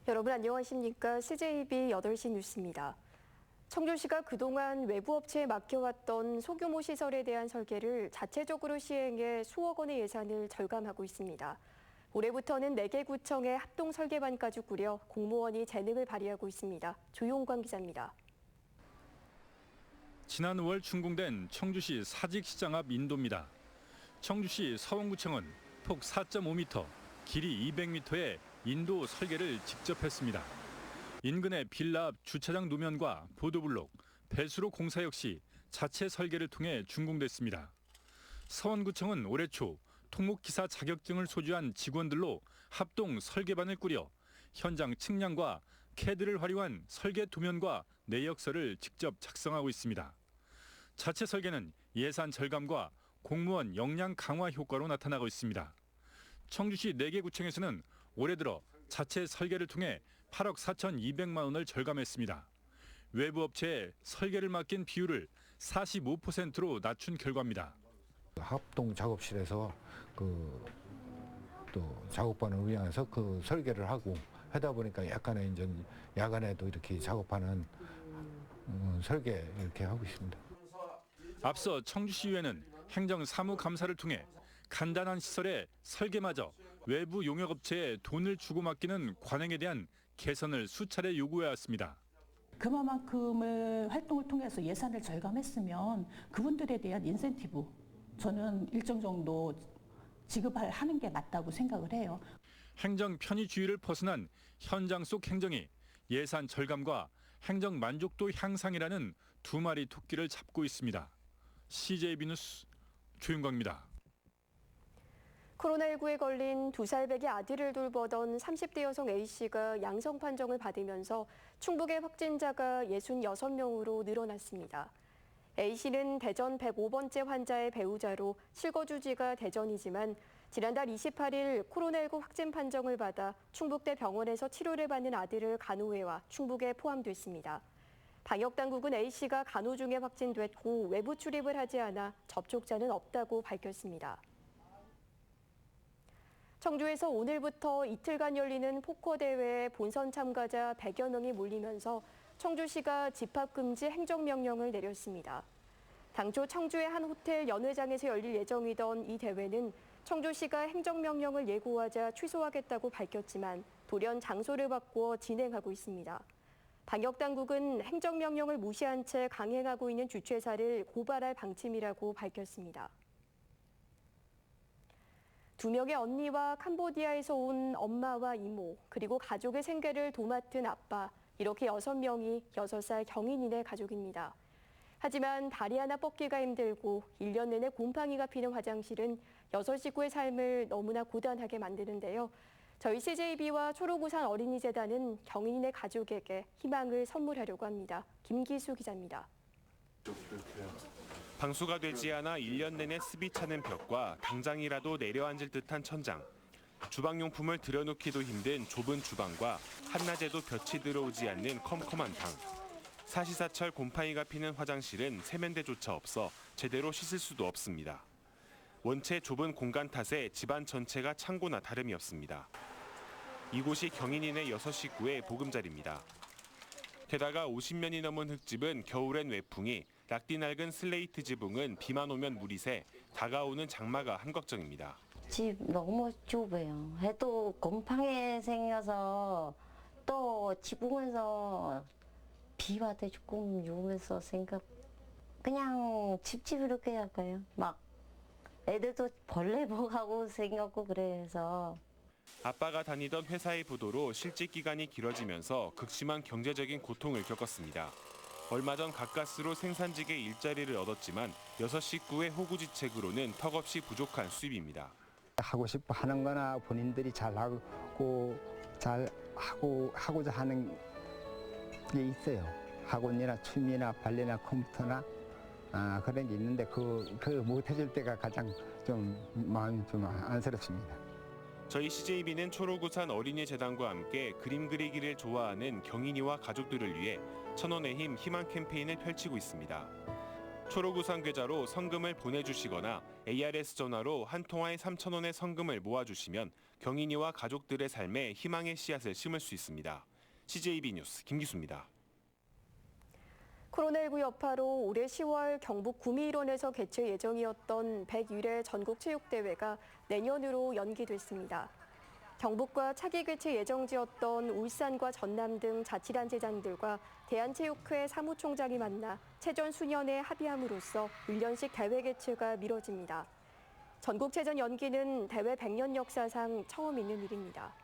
여러분 안녕하십니까? CJB 8시 뉴스입니다. 청주시가 그동안 외부 업체에 맡겨왔던 소규모 시설에 대한 설계를 자체적으로 시행해 수억 원의 예산을 절감하고 있습니다. 올해부터는 4개 구청의 합동 설계반까지 꾸려 공무원이 재능을 발휘하고 있습니다. 조용광 기자입니다. 지난 5월 준공된 청주시 사직시장 앞 인도입니다. 청주시 서원구청은 폭 4.5m, 길이 200m의 인도 설계를 직접 했습니다. 인근의 빌라 앞 주차장 노면과 보도블록, 배수로 공사 역시 자체 설계를 통해 준공됐습니다. 서원구청은 올해 초 통목기사 자격증을 소지한 직원들로 합동 설계반을 꾸려 현장 측량과 CAD를 활용한 설계 도면과 내역서를 직접 작성하고 있습니다. 자체 설계는 예산 절감과 공무원 역량 강화 효과로 나타나고 있습니다. 청주시 4개 구청에서는 올해 들어 자체 설계를 통해 8억 4,200만 원을 절감했습니다. 외부 업체에 설계를 맡긴 비율을 45%로 낮춘 결과입니다. 합동 작업실에서 또 작업반을 운영해서 설계를 하고 하다 보니까 약간의 이제 야간에도 이렇게 작업하는 설계 이렇게 하고 있습니다. 앞서 청주시의회는 행정사무감사를 통해 간단한 시설의 설계마저 외부 용역업체에 돈을 주고 맡기는 관행에 대한 개선을 수차례 요구해왔습니다. 그만큼의 활동을 통해서 예산을 절감했으면 그분들에 대한 인센티브 저는 일정 정도 지급하는 게 맞다고 생각을 해요. 행정 편의주의를 벗어난 현장 속 행정이 예산 절감과 행정 만족도 향상이라는 두 마리 토끼를 잡고 있습니다. CJB 뉴스 조윤광입니다. 코로나19에 걸린 2살 배기 아들을 돌보던 30대 여성 A씨가 양성 판정을 받으면서 충북의 확진자가 66명으로 늘어났습니다. A씨는 대전 105번째 환자의 배우자로 실거주지가 대전이지만 지난달 28일 코로나19 확진 판정을 받아 충북대 병원에서 치료를 받는 아들을 간호해와 충북에 포함됐습니다. 방역당국은 A씨가 간호 중에 확진됐고 외부 출입을 하지 않아 접촉자는 없다고 밝혔습니다. 청주에서 오늘부터 이틀간 열리는 포커대회에 본선 참가자 100여 명이 몰리면서 청주시가 집합금지 행정명령을 내렸습니다. 당초 청주의 한 호텔 연회장에서 열릴 예정이던 이 대회는 청주시가 행정명령을 예고하자 취소하겠다고 밝혔지만 돌연 장소를 바꾸어 진행하고 있습니다. 방역당국은 행정명령을 무시한 채 강행하고 있는 주최사를 고발할 방침이라고 밝혔습니다. 2명의 언니와 캄보디아에서 온 엄마와 이모, 그리고 가족의 생계를 도맡은 아빠, 이렇게 6명이 6살 경인인의 가족입니다. 하지만 다리 하나 뻗기가 힘들고 1년 내내 곰팡이가 피는 화장실은 6 식구의 삶을 너무나 고단하게 만드는데요. 저희 CJB와 초록우산 어린이재단은 경인인의 가족에게 희망을 선물하려고 합니다. 김기수 기자입니다. 방수가 되지 않아 1년 내내 습이 차는 벽과 당장이라도 내려앉을 듯한 천장, 주방용품을 들여놓기도 힘든 좁은 주방과 한낮에도 볕이 들어오지 않는 컴컴한 방, 사시사철 곰팡이가 피는 화장실은 세면대조차 없어 제대로 씻을 수도 없습니다. 원체 좁은 공간 탓에 집안 전체가 창고나 다름이 없습니다. 이곳이 경인인의 6식구의 보금자리입니다. 게다가 50년이 넘은 흙집은 겨울엔 외풍이, 낙디 낡은 슬레이트 지붕은 비만 오면 물이 새 다가오는 장마가 한걱정입니다. 집 너무 좁아요. 해도 곰팡이 생겨서 또 지붕에서 비 와도 조금 유면서 그냥 집 이렇게 할까요? 막 애들도 벌레 먹하고 생겼고 그래서. 아빠가 다니던 회사의 부도로 실직 기간이 길어지면서 극심한 경제적인 고통을 겪었습니다. 얼마 전 가까스로 생산직의 일자리를 얻었지만 6식구의 호구지책으로는 턱없이 부족한 수입입니다. 하고 싶어 하는 거나 본인들이 하고자 하는 게 있어요. 학원이나 취미나 발레나 컴퓨터나 그런 게 있는데 그 못 해줄 때가 가장 좀 마음이 좀 안쓰럽습니다. 저희 CJB는 초록우산 어린이재단과 함께 그림 그리기를 좋아하는 경인이와 가족들을 위해 천원의 힘 희망 캠페인을 펼치고 있습니다. 초록우산 계좌로 성금을 보내주시거나 ARS 전화로 한 통화에 3,000원의 성금을 모아주시면 경인이와 가족들의 삶에 희망의 씨앗을 심을 수 있습니다. CJB 뉴스 김기수입니다. 코로나19 여파로 올해 10월 경북 구미일원에서 개최 예정이었던 101회 전국체육대회가 내년으로 연기됐습니다. 경북과 차기 개최 예정지였던 울산과 전남 등 자치단체장들과 대한체육회 사무총장이 만나 체전 수년에 합의함으로써 1년씩 대회 개최가 미뤄집니다. 전국체전 연기는 대회 100년 역사상 처음 있는 일입니다.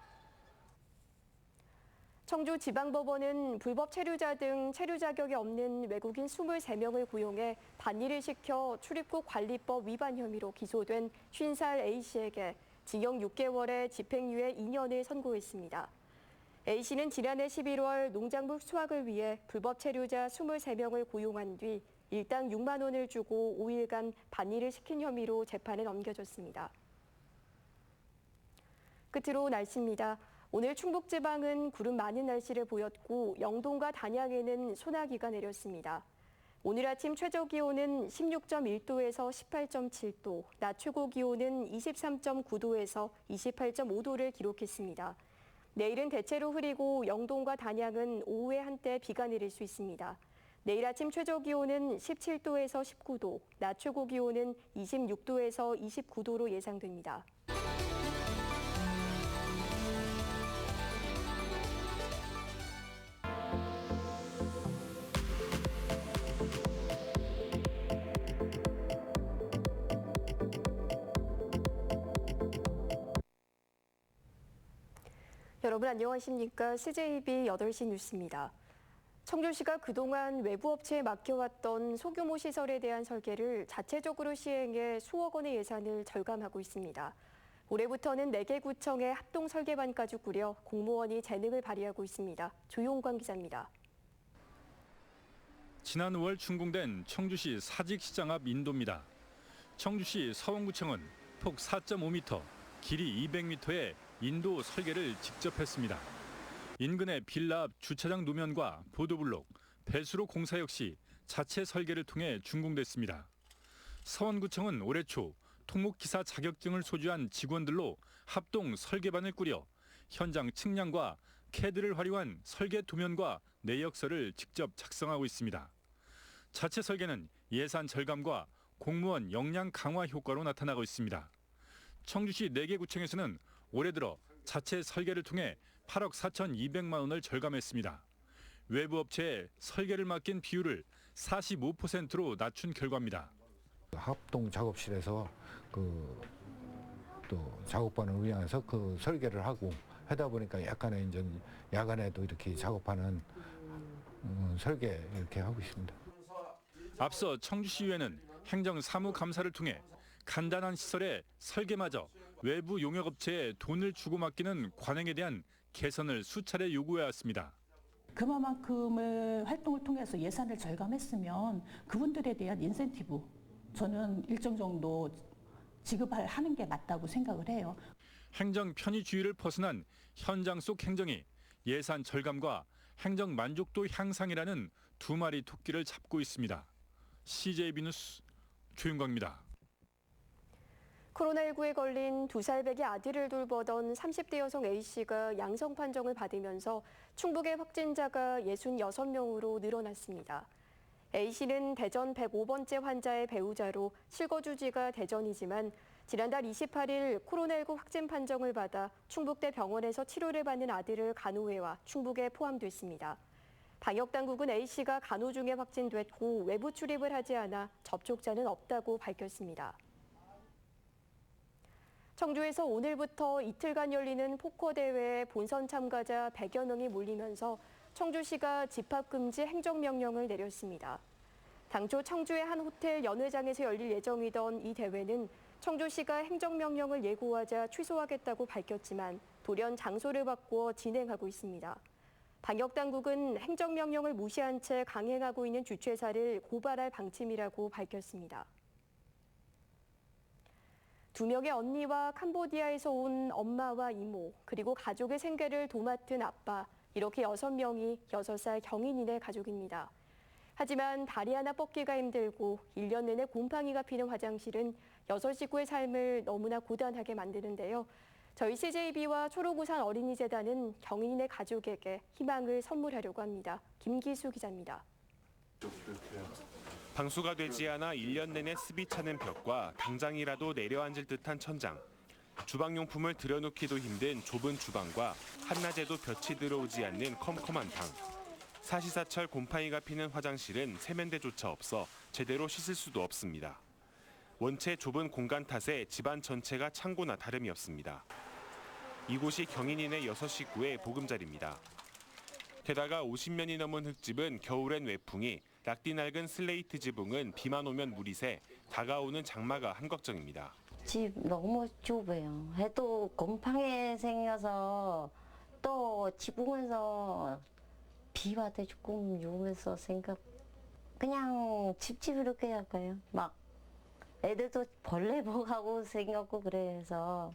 청주지방법원은 불법 체류자 등 체류 자격이 없는 외국인 23명을 고용해 반일을 시켜 출입국 관리법 위반 혐의로 기소된 50살 A씨에게 징역 6개월에 집행유예 2년을 선고했습니다. A씨는 지난해 11월 농작물 수확을 위해 불법 체류자 23명을 고용한 뒤 일당 6만 원을 주고 5일간 반일을 시킨 혐의로 재판에 넘겨졌습니다. 끝으로 날씨입니다. 오늘 충북지방은 구름 많은 날씨를 보였고 영동과 단양에는 소나기가 내렸습니다. 오늘 아침 최저기온은 16.1도에서 18.7도, 낮 최고기온은 23.9도에서 28.5도를 기록했습니다. 내일은 대체로 흐리고 영동과 단양은 오후에 한때 비가 내릴 수 있습니다. 내일 아침 최저기온은 17도에서 19도, 낮 최고기온은 26도에서 29도로 예상됩니다. 여러분 안녕하십니까? CJB 8시 뉴스입니다. 청주시가 그동안 외부 업체에 맡겨왔던 소규모 시설에 대한 설계를 자체적으로 시행해 수억 원의 예산을 절감하고 있습니다. 올해부터는 4개 구청에 합동 설계반까지 꾸려 공무원이 재능을 발휘하고 있습니다. 조용광 기자입니다. 지난 5월 준공된 청주시 사직시장 앞 인도입니다. 청주시 서원구청은 폭 4.5m, 길이 200m의 인도 설계를 직접 했습니다. 인근의 빌라 앞 주차장 노면과 보도블록, 배수로 공사 역시 자체 설계를 통해 준공됐습니다. 서원구청은 올해 초 통목기사 자격증을 소지한 직원들로 합동 설계반을 꾸려 현장 측량과 CAD를 활용한 설계 도면과 내역서를 직접 작성하고 있습니다. 자체 설계는 예산 절감과 공무원 역량 강화 효과로 나타나고 있습니다. 청주시 4개 구청에서는 올해 들어 자체 설계를 통해 8억 4,200만 원을 절감했습니다. 외부 업체에 설계를 맡긴 비율을 45%로 낮춘 결과입니다. 합동 작업실에서 또 작업반을 운영해서 그 설계를 하고 하다 보니까 약간의 이제 야간에도 이렇게 작업하는 설계 이렇게 하고 있습니다. 앞서 청주시의회는 행정사무감사를 통해 간단한 시설의 설계마저 외부 용역업체에 돈을 주고 맡기는 관행에 대한 개선을 수차례 요구해왔습니다. 그만큼의 활동을 통해서 예산을 절감했으면 그분들에 대한 인센티브 저는 일정 정도 지급하는 게 맞다고 생각을 해요. 행정 편의주의를 벗어난 현장 속 행정이 예산 절감과 행정 만족도 향상이라는 두 마리 토끼를 잡고 있습니다. CJB 뉴스 조윤광입니다. 코로나19에 걸린 2살 배기 아들을 돌보던 30대 여성 A씨가 양성 판정을 받으면서 충북의 확진자가 66명으로 늘어났습니다. A씨는 대전 105번째 환자의 배우자로 실거주지가 대전이지만 지난달 28일 코로나19 확진 판정을 받아 충북대 병원에서 치료를 받는 아들을 간호해와 충북에 포함됐습니다. 방역당국은 A씨가 간호 중에 확진됐고 외부 출입을 하지 않아 접촉자는 없다고 밝혔습니다. 청주에서 오늘부터 이틀간 열리는 포커대회에 본선 참가자 100여 명이 몰리면서 청주시가 집합금지 행정명령을 내렸습니다. 당초 청주의 한 호텔 연회장에서 열릴 예정이던 이 대회는 청주시가 행정명령을 예고하자 취소하겠다고 밝혔지만 돌연 장소를 바꾸어 진행하고 있습니다. 방역당국은 행정명령을 무시한 채 강행하고 있는 주최사를 고발할 방침이라고 밝혔습니다. 2명의 언니와 캄보디아에서 온 엄마와 이모, 그리고 가족의 생계를 도맡은 아빠, 이렇게 6명이 6살 경인인의 가족입니다. 하지만 다리 하나 뻗기가 힘들고 1년 내내 곰팡이가 피는 화장실은 6 식구의 삶을 너무나 고단하게 만드는데요. 저희 CJB와 초록우산 어린이재단은 경인의 가족에게 희망을 선물하려고 합니다. 김기수 기자입니다. 방수가 되지 않아 1년 내내 습이 차는 벽과 당장이라도 내려앉을 듯한 천장, 주방용품을 들여놓기도 힘든 좁은 주방과 한낮에도 볕이 들어오지 않는 컴컴한 방, 사시사철 곰팡이가 피는 화장실은 세면대조차 없어 제대로 씻을 수도 없습니다. 원체 좁은 공간 탓에 집안 전체가 창고나 다름이 없습니다. 이곳이 경인인의 6식구의 보금자리입니다. 게다가 50년이 넘은 흙집은 겨울엔 외풍이, 낙디 낡은 슬레이트 지붕은 비만 오면 물이 새 다가오는 장마가 한 걱정입니다. 집 너무 좁아요. 해도 곰팡이 생겨서 또 지붕에서 비 와도 조금 위험해서 그냥 집 이렇게 할까요? 막 애들도 벌레 먹하고 생겼고 그래서.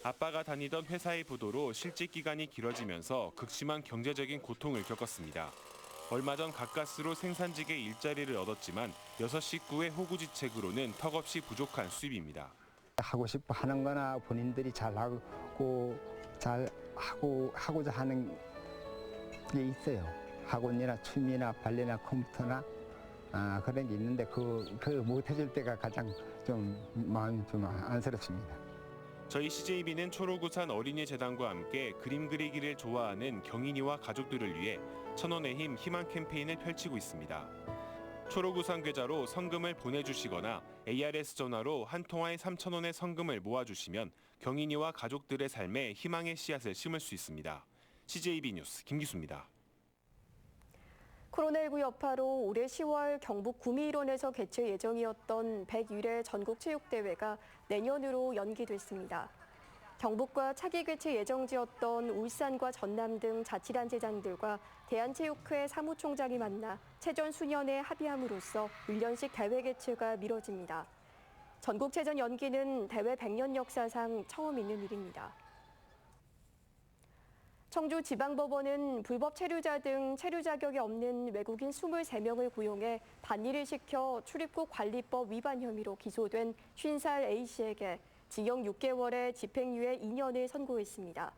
아빠가 다니던 회사의 부도로 실직 기간이 길어지면서 극심한 경제적인 고통을 겪었습니다. 얼마 전 가까스로 생산직의 일자리를 얻었지만 6식구의 호구지책으로는 턱없이 부족한 수입입니다. 하고 싶어 하는 거나 본인들이 하고자 하는 게 있어요. 학원이나 취미나 발레나 컴퓨터나 그런 게 있는데 그 못 해줄 때가 가장 좀 마음이 좀 안쓰럽습니다. 저희 CJB는 초록우산 어린이재단과 함께 그림 그리기를 좋아하는 경인이와 가족들을 위해 천원의 힘 희망 캠페인을 펼치고 있습니다. 초록우산 계좌로 성금을 보내주시거나 ARS 전화로 한 통화에 3,000원의 성금을 모아주시면 경인이와 가족들의 삶에 희망의 씨앗을 심을 수 있습니다. CJB 뉴스 김기수입니다. 코로나19 여파로 올해 10월 경북 구미일원에서 개최 예정이었던 101회 전국체육대회가 내년으로 연기됐습니다. 경북과 차기 개최 예정지였던 울산과 전남 등 자치단체장들과 대한체육회 사무총장이 만나 체전 수년에 합의함으로써 1년씩 대회 개최가 미뤄집니다. 전국체전 연기는 대회 100년 역사상 처음 있는 일입니다. 청주지방법원은 불법 체류자 등 체류 자격이 없는 외국인 23명을 고용해 반일을 시켜 출입국 관리법 위반 혐의로 기소된 50살 A씨에게 징역 6개월에 집행유예 2년을 선고했습니다.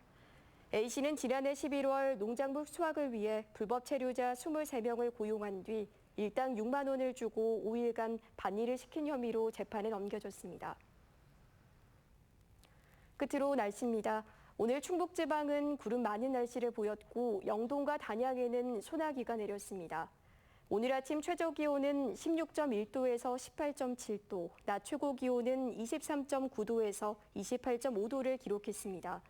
A씨는 지난해 11월 농작물 수확을 위해 불법 체류자 23명을 고용한 뒤 일당 6만 원을 주고 5일간 반일을 시킨 혐의로 재판에 넘겨졌습니다. 끝으로 날씨입니다. 오늘 충북지방은 구름 많은 날씨를 보였고 영동과 단양에는 소나기가 내렸습니다. 오늘 아침 최저기온은 16.1도에서 18.7도, 낮 최고기온은 23.9도에서 28.5도를 기록했습니다.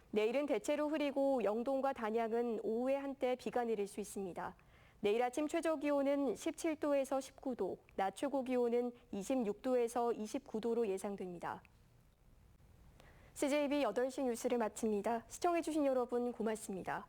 내일은 대체로 흐리고 영동과 단양은 오후에 한때 비가 내릴 수 있습니다. 내일 아침 최저기온은 17도에서 19도, 낮 최고기온은 26도에서 29도로 예상됩니다. CJB 8시 뉴스를 마칩니다. 시청해주신 여러분 고맙습니다.